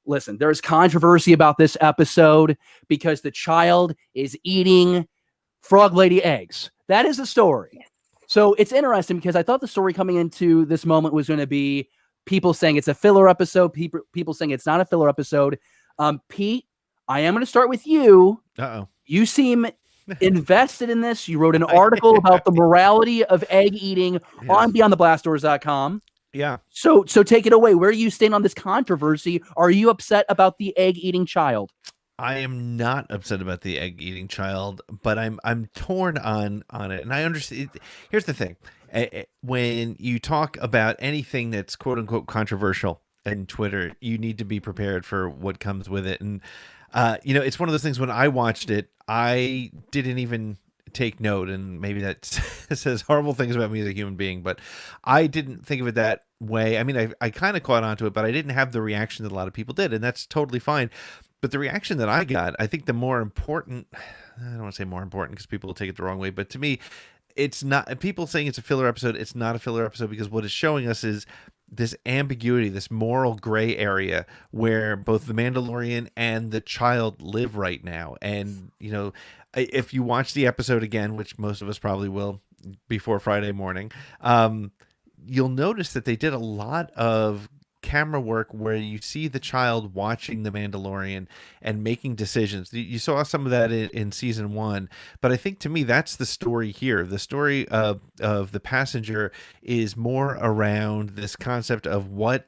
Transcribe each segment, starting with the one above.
listen, there's controversy about this episode because the child is eating frog lady eggs. That is the story. So it's interesting because I thought the story coming into this moment was going to be people saying it's a filler episode, people saying it's not a filler episode. Pete, I am going to start with you. Uh-oh. You seem invested in this. You wrote an article about the morality of egg eating on beyondtheblastdoors.com. Yeah. So take it away. Where do you stand on this controversy? Are you upset about the egg eating child? I am not upset about the egg eating child, but I'm torn on it. And I understand. Here's the thing. When you talk about anything that's quote unquote controversial in Twitter, you need to be prepared for what comes with it. And, it's one of those things when I watched it, I didn't even take note, and maybe that says horrible things about me as a human being, but I didn't think of it that way. I mean, I kind of caught onto it, but I didn't have the reaction that a lot of people did, and that's totally fine. But the reaction that I got, I think the more important, I don't want to say more important because people will take it the wrong way, but to me, it's not, people saying it's a filler episode, it's not a filler episode because what it's showing us is this ambiguity, this moral gray area where both the Mandalorian and the child live right now. And, if you watch the episode again, which most of us probably will before Friday morning, you'll notice that they did a lot of camera work where you see the child watching the Mandalorian and making decisions. You saw some of that in season 1, but I think to me that's the story here. The story of the passenger is more around this concept of what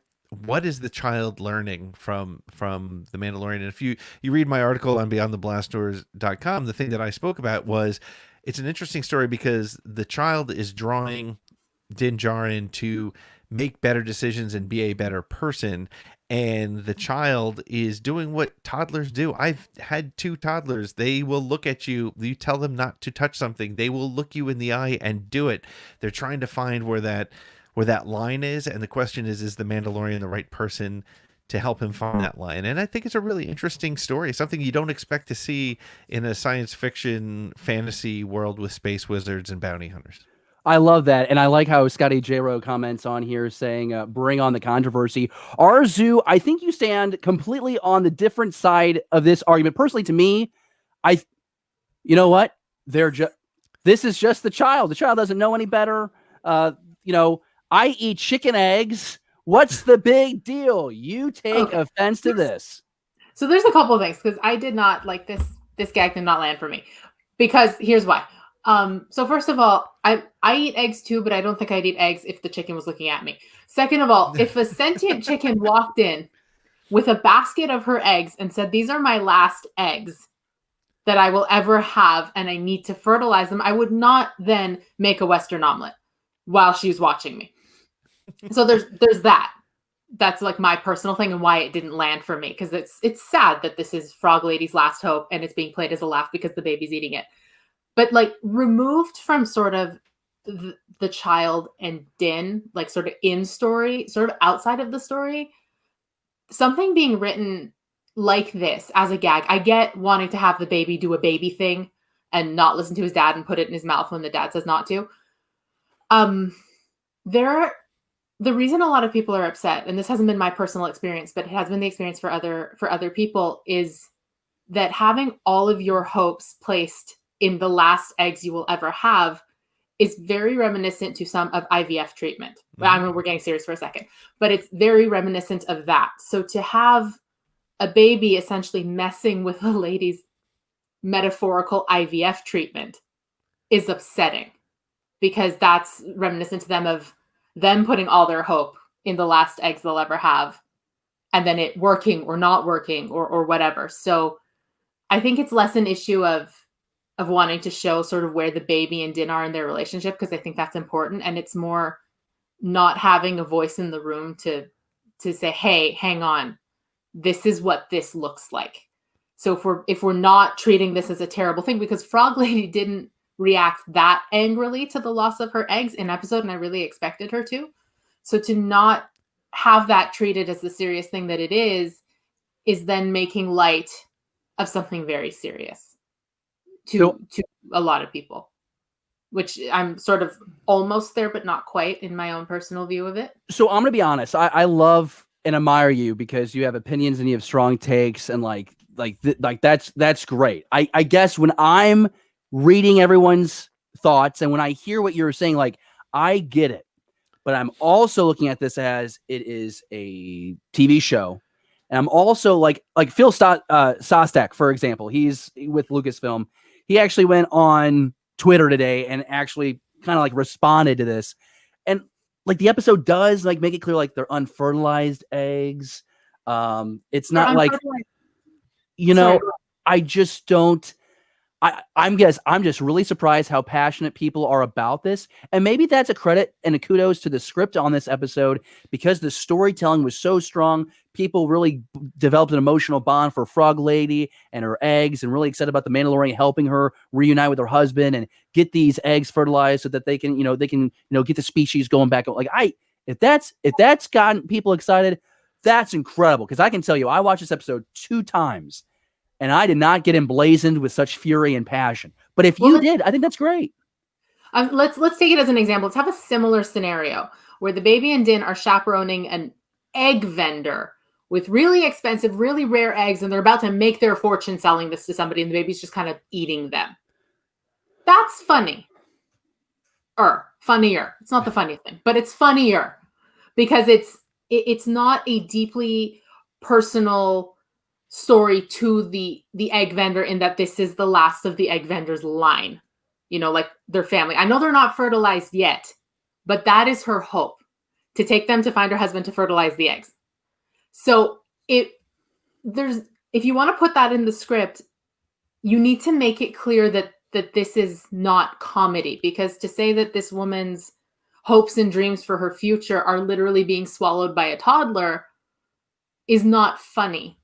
is the child learning from the Mandalorian. And if you read my article on beyondtheblastdoors.com, the thing that I spoke about was it's an interesting story because the child is drawing Din Djarin to make better decisions and be a better person, and the child is doing what toddlers do. I've had 2 toddlers. They will look at you, you tell them not to touch something, they will look you in the eye and do it. They're trying to find where that line is, and the question is the Mandalorian the right person to help him find that line? And I think it's a really interesting story, something you don't expect to see in a science fiction fantasy world with space wizards and bounty hunters. I love that. And I like how Scotty J-Ro comments on here saying, bring on the controversy. Arezou, I think you stand completely on the different side of this argument. Personally, to me, you know what? This is just the child. The child doesn't know any better. I eat chicken eggs. What's the big deal? You take offense to this. So there's a couple of things because I did not like this gag did not land for me because here's why. So first of all, I eat eggs too, but I don't think I'd eat eggs if the chicken was looking at me. Second of all, if a sentient chicken walked in with a basket of her eggs and said, these are my last eggs that I will ever have and I need to fertilize them, I would not then make a Western omelet while she was watching me. So there's that. That's like my personal thing and why it didn't land for me, because it's sad that this is Frog Lady's last hope and it's being played as a laugh because the baby's eating it. But like removed from sort of the child and Din, like sort of in story, sort of outside of the story, something being written like this as a gag. I get wanting to have the baby do a baby thing and not listen to his dad and put it in his mouth when the dad says not to. The reason a lot of people are upset, and this hasn't been my personal experience, but it has been the experience for other people, is that having all of your hopes placed in the last eggs you will ever have is very reminiscent to some of IVF treatment. Mm-hmm. I mean, we're getting serious for a second, but it's very reminiscent of that. So to have a baby essentially messing with a lady's metaphorical IVF treatment is upsetting, because that's reminiscent to them of them putting all their hope in the last eggs they'll ever have, and then it working or not working or whatever. So I think it's less an issue of wanting to show sort of where the baby and Din are in their relationship, because I think that's important. And it's more not having a voice in the room to say, hey, hang on, this is what this looks like. So if we're not treating this as a terrible thing, because Frog Lady didn't react that angrily to the loss of her eggs in episode, and I really expected her to. So to not have that treated as the serious thing that it is then making light of something very serious to a lot of people, which I'm sort of almost there, but not quite in my own personal view of it. So I'm going to be honest. I love and admire you because you have opinions and you have strong takes and that's great. I guess when I'm reading everyone's thoughts and when I hear what you're saying, like I get it, but I'm also looking at this as it is a TV show. And I'm also like Phil Sostek, for example, he's with Lucasfilm. He actually went on Twitter today and actually kind of like responded to this. And like the episode does like make it clear like they're unfertilized eggs. It's not like, I just don't. I'm just really surprised how passionate people are about this. And maybe that's a credit and a kudos to the script on this episode because the storytelling was so strong. People really developed an emotional bond for Frog Lady and her eggs and really excited about the Mandalorian helping her reunite with her husband and get these eggs fertilized so that they can get the species going back. Like if that's gotten people excited, that's incredible. Because I can tell you, I watched this episode 2 times. And I did not get emblazoned with such fury and passion. But if you did, I think that's great. Let's take it as an example. Let's have a similar scenario where the baby and Din are chaperoning an egg vendor with really expensive, really rare eggs, and they're about to make their fortune selling this to somebody, and the baby's just kind of eating them. That's funny. Funnier. It's not the funny thing, but it's funnier because it's not a deeply personal story to the egg vendor in that this is the last of the egg vendor's line, like their family. I know they're not fertilized yet, but that is her hope, to take them to find her husband to fertilize the eggs. So if you want to put that in the script, you need to make it clear that this is not comedy, because to say that this woman's hopes and dreams for her future are literally being swallowed by a toddler is not funny.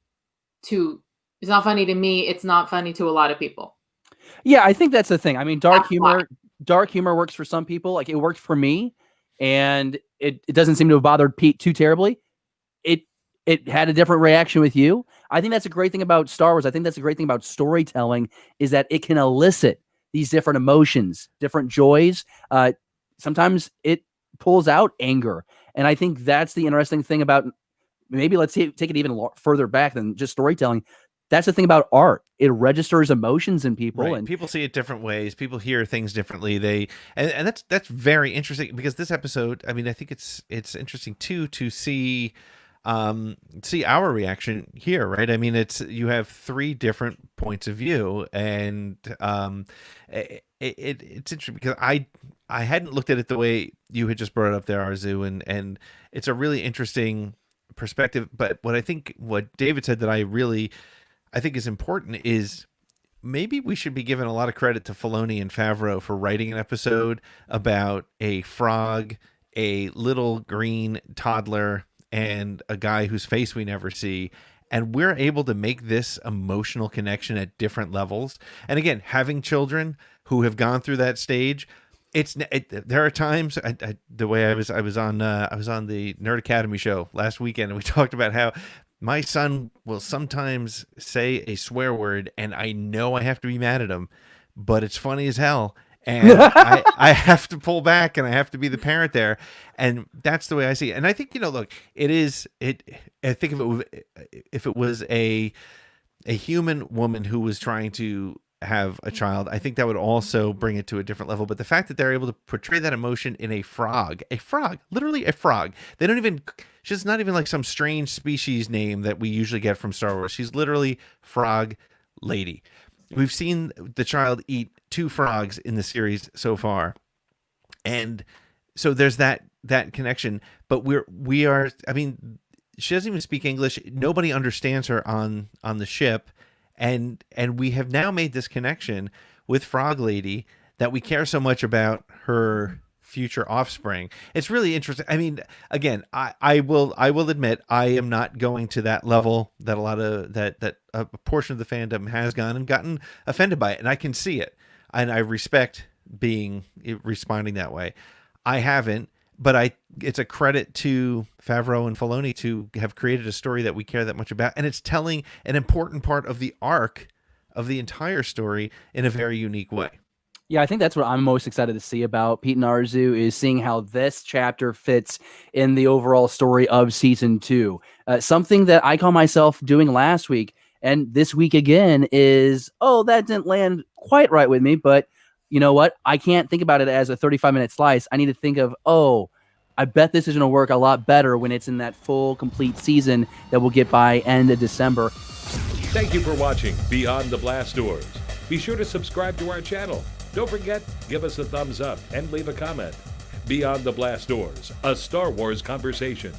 It's not funny to me. It's not funny to a lot of people. Yeah, I think that's the thing. I mean, dark humor works for some people. Like it worked for me, and it doesn't seem to have bothered Pete too terribly. It had a different reaction with you. I think that's a great thing about Star Wars. I think that's a great thing about storytelling is that it can elicit these different emotions, different joys. Sometimes it pulls out anger, and I think that's the interesting thing about. Maybe let's take it even further back than just storytelling. That's the thing about art. It registers emotions in people, right. And people see it different ways. People hear things differently. And that's very interesting because this episode, I mean, I think it's interesting too to see our reaction here, right? I mean, you have 3 different points of view, and it's interesting because I hadn't looked at it the way you had just brought it up there, Arezou, and it's a really interesting perspective. But what David said that I think is important is maybe we should be giving a lot of credit to Filoni and Favreau for writing an episode about a frog, a little green toddler, and a guy whose face we never see. And we're able to make this emotional connection at different levels. And again, having children who have gone through that stage, there are times the way I was on the Nerd Academy show last weekend, and we talked about how my son will sometimes say a swear word and I know I have to be mad at him, but it's funny as hell. And I have to pull back and I have to be the parent there. And that's the way I see it. And I think, look, I think if it was a human woman who was trying to have a child, I think that would also bring it to a different level. But the fact that they're able to portray that emotion in a frog, literally a frog, she's not even like some strange species name that we usually get from Star Wars. She's literally Frog Lady. We've seen the child eat 2 frogs in the series so far. And so there's that connection, but we are, I mean, she doesn't even speak English. Nobody understands her on the ship. And we have now made this connection with Frog Lady that we care so much about her future offspring. It's really interesting. I mean, again, I will admit I am not going to that level that a portion of the fandom has gone and gotten offended by it, and I can see it, and I respect responding that way. I haven't, but it's a credit to Favreau and Filoni to have created a story that we care that much about, and it's telling an important part of the arc of the entire story in a very unique way. Yeah, I think that's what I'm most excited to see about Pete and Arezou is seeing how this chapter fits in the overall story of season 2. Something that I caught myself doing last week and this week again is, oh, that didn't land quite right with me, but you know what? I can't think about it as a 35-minute slice. I need to think of, oh, I bet this is going to work a lot better when it's in that full, complete season that we'll get by end of December. Thank you for watching Beyond the Blast Doors. Be sure to subscribe to our channel. Don't forget, give us a thumbs up and leave a comment. Beyond the Blast Doors, a Star Wars conversation.